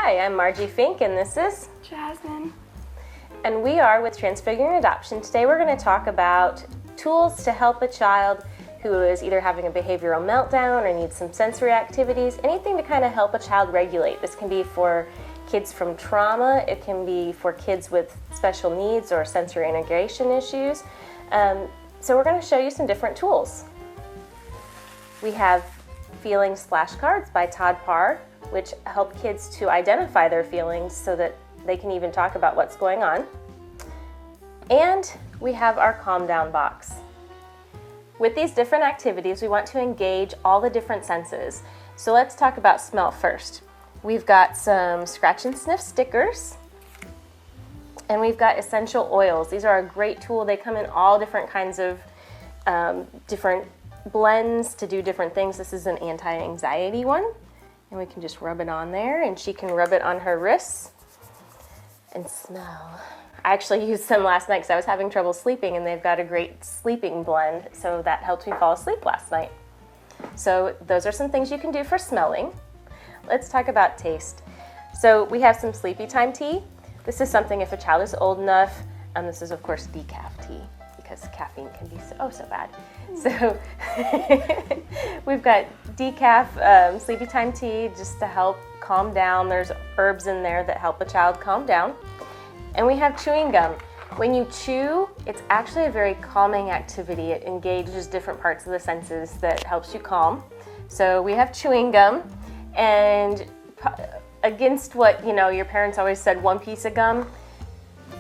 Hi, I'm Margie Fink, and this is Jasmine. And we are with Transfiguring Adoption. Today we're going to talk about tools to help a child who is either having a behavioral meltdown or needs some sensory activities, anything to kind of help a child regulate. This can be for kids from trauma, it can be for kids with special needs or sensory integration issues. So we're going to show you some different tools. We have Feelings Flashcards by Todd Parr, which help kids to identify their feelings so that they can even talk about what's going on. And we have our Calm Down box. With these different activities, we want to engage all the different senses. So let's talk about smell first. We've got some scratch and sniff stickers, and we've got essential oils. These are a great tool. They come in all different kinds of different blends to do different things. This is an anti-anxiety one, and we can just rub it on there, and she can rub it on her wrists and smell. I actually used some last night because I was having trouble sleeping, and they've got a great sleeping blend, so that helped me fall asleep last night. So those are some things you can do for smelling. Let's talk about taste. So we have some Sleepytime tea. This is something if a child is old enough, and this is of course decaf tea because caffeine can be so bad. So we've got decaf Sleepytime tea just to help calm down. There's herbs in there that help a child calm down. And we have chewing gum. When you chew, it's actually a very calming activity. It engages different parts of the senses that helps you calm. So we have chewing gum, and against what your parents always said, one piece of gum,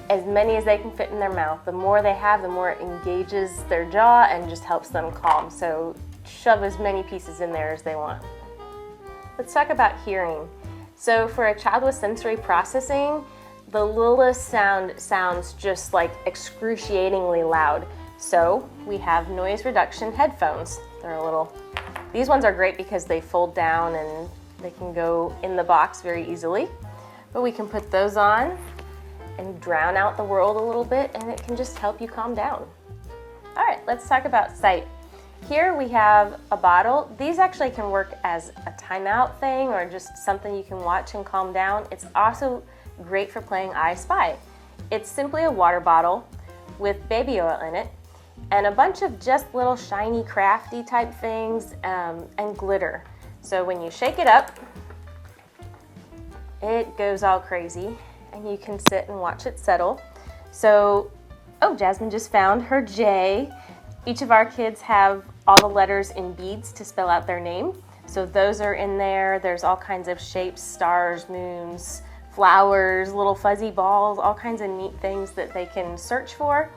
as many as they can fit in their mouth. The more they have, the more it engages their jaw and just helps them calm. So shove as many pieces in there as they want. Let's talk about hearing. So for a child with sensory processing, the littlest sound sounds just like excruciatingly loud. So we have noise reduction headphones. These ones are great because they fold down and they can go in the box very easily. But we can put those on and drown out the world a little bit, and it can just help you calm down. All right, let's talk about sight. Here we have a bottle. These actually can work as a timeout thing or just something you can watch and calm down. It's also great for playing I Spy. It's simply a water bottle with baby oil in it and a bunch of just little shiny crafty type things and glitter. So when you shake it up, it goes all crazy and you can sit and watch it settle. So, Jasmine just found her J. Each of our kids have all the letters in beads to spell out their name. So those are in there. There's all kinds of shapes, stars, moons, flowers, little fuzzy balls, all kinds of neat things that they can search for.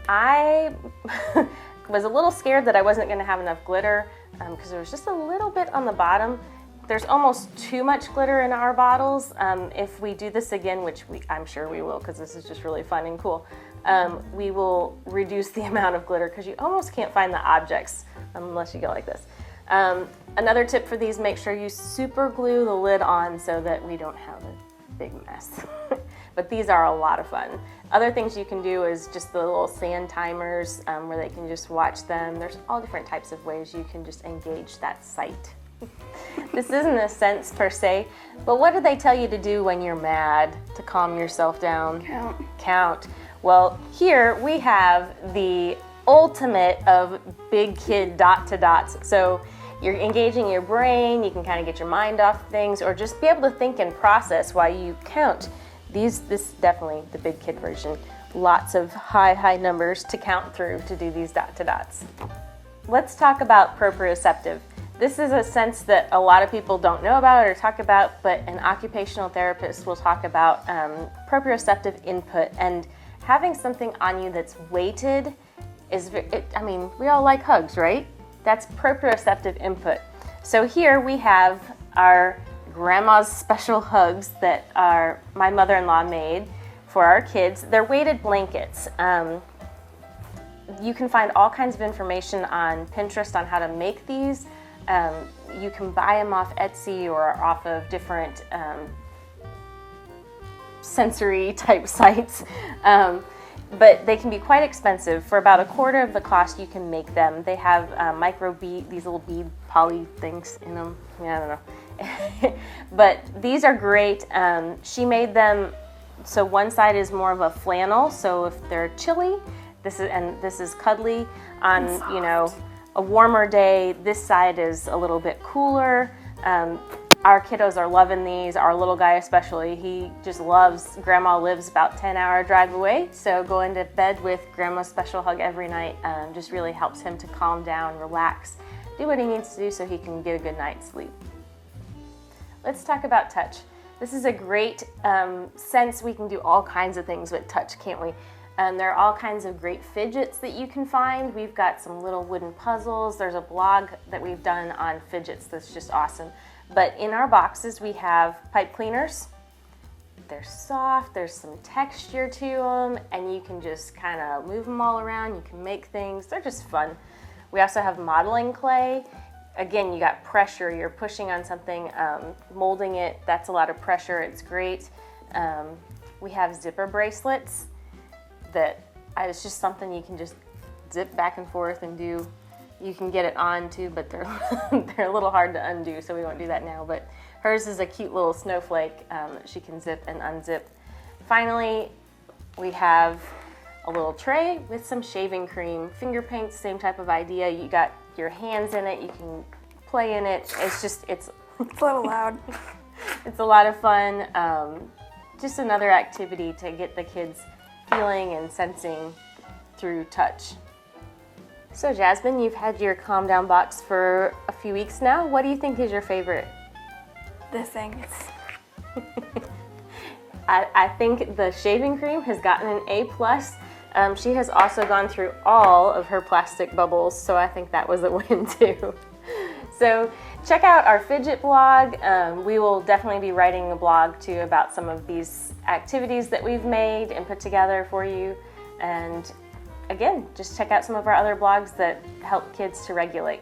I was a little scared that I wasn't going to have enough glitter because there was just a little bit on the bottom. There's almost too much glitter in our bottles. If we do this again, which I'm sure we will because this is just really fun and cool, we will reduce the amount of glitter because you almost can't find the objects unless you go like this. Another tip for these, make sure you super glue the lid on so that we don't have a big mess. But these are a lot of fun. Other things you can do is just the little sand timers where they can just watch them. There's all different types of ways you can just engage that sight. This isn't a sense per se, but what do they tell you to do when you're mad to calm yourself down? Count. Well, here we have the ultimate of big kid dot to dots. So you're engaging your brain, you can kind of get your mind off things or just be able to think and process while you count. This is definitely the big kid version. Lots of high numbers to count through to do these dot to dots. Let's talk about proprioceptive. This is a sense that a lot of people don't know about or talk about, but an occupational therapist will talk about proprioceptive input, and having something on you that's weighted we all like hugs, right? That's proprioceptive input. So here we have our grandma's special hugs that my mother-in-law made for our kids. They're weighted blankets. You can find all kinds of information on Pinterest on how to make these. You can buy them off Etsy or off of different sensory type sites. But they can be quite expensive. For about a quarter of the cost, you can make them. They have micro bead, these little bead poly things in them. I don't know. But these are great. She made them so one side is more of a flannel, so if they're chilly, this is cuddly. On a warmer day, this side is a little bit cooler. Our kiddos are loving these. Our little guy especially, he just loves. Grandma lives about 10-hour drive away, so going to bed with Grandma's special hug every night just really helps him to calm down, relax, do what he needs to do so he can get a good night's sleep. Let's talk about touch. This is a great sense. We can do all kinds of things with touch, can't we? There are all kinds of great fidgets that you can find. We've got some little wooden puzzles. There's a blog that we've done on fidgets that's just awesome. But in our boxes, we have pipe cleaners. They're soft, there's some texture to them, and you can just kind of move them all around. You can make things. They're just fun. We also have modeling clay. Again, you got pressure. You're pushing on something, molding it. That's a lot of pressure. It's great. We have zipper bracelets that it's just something you can just zip back and forth and do. You can get it on too, but they're they're a little hard to undo, so we won't do that now. But hers is a cute little snowflake that she can zip and unzip. Finally, we have a little tray with some shaving cream, finger paints, same type of idea. You got your hands in it, you can play in it. It's a little loud. It's a lot of fun. Just another activity to get the kids feeling and sensing through touch. So Jasmine, you've had your Calm Down box for a few weeks now. What do you think is your favorite? The things. I think the shaving cream has gotten an A+. She has also gone through all of her plastic bubbles, so I think that was a win too. So check out our fidget blog. We will definitely be writing a blog too about some of these activities that we've made and put together for you. And again, just check out some of our other blogs that help kids to regulate.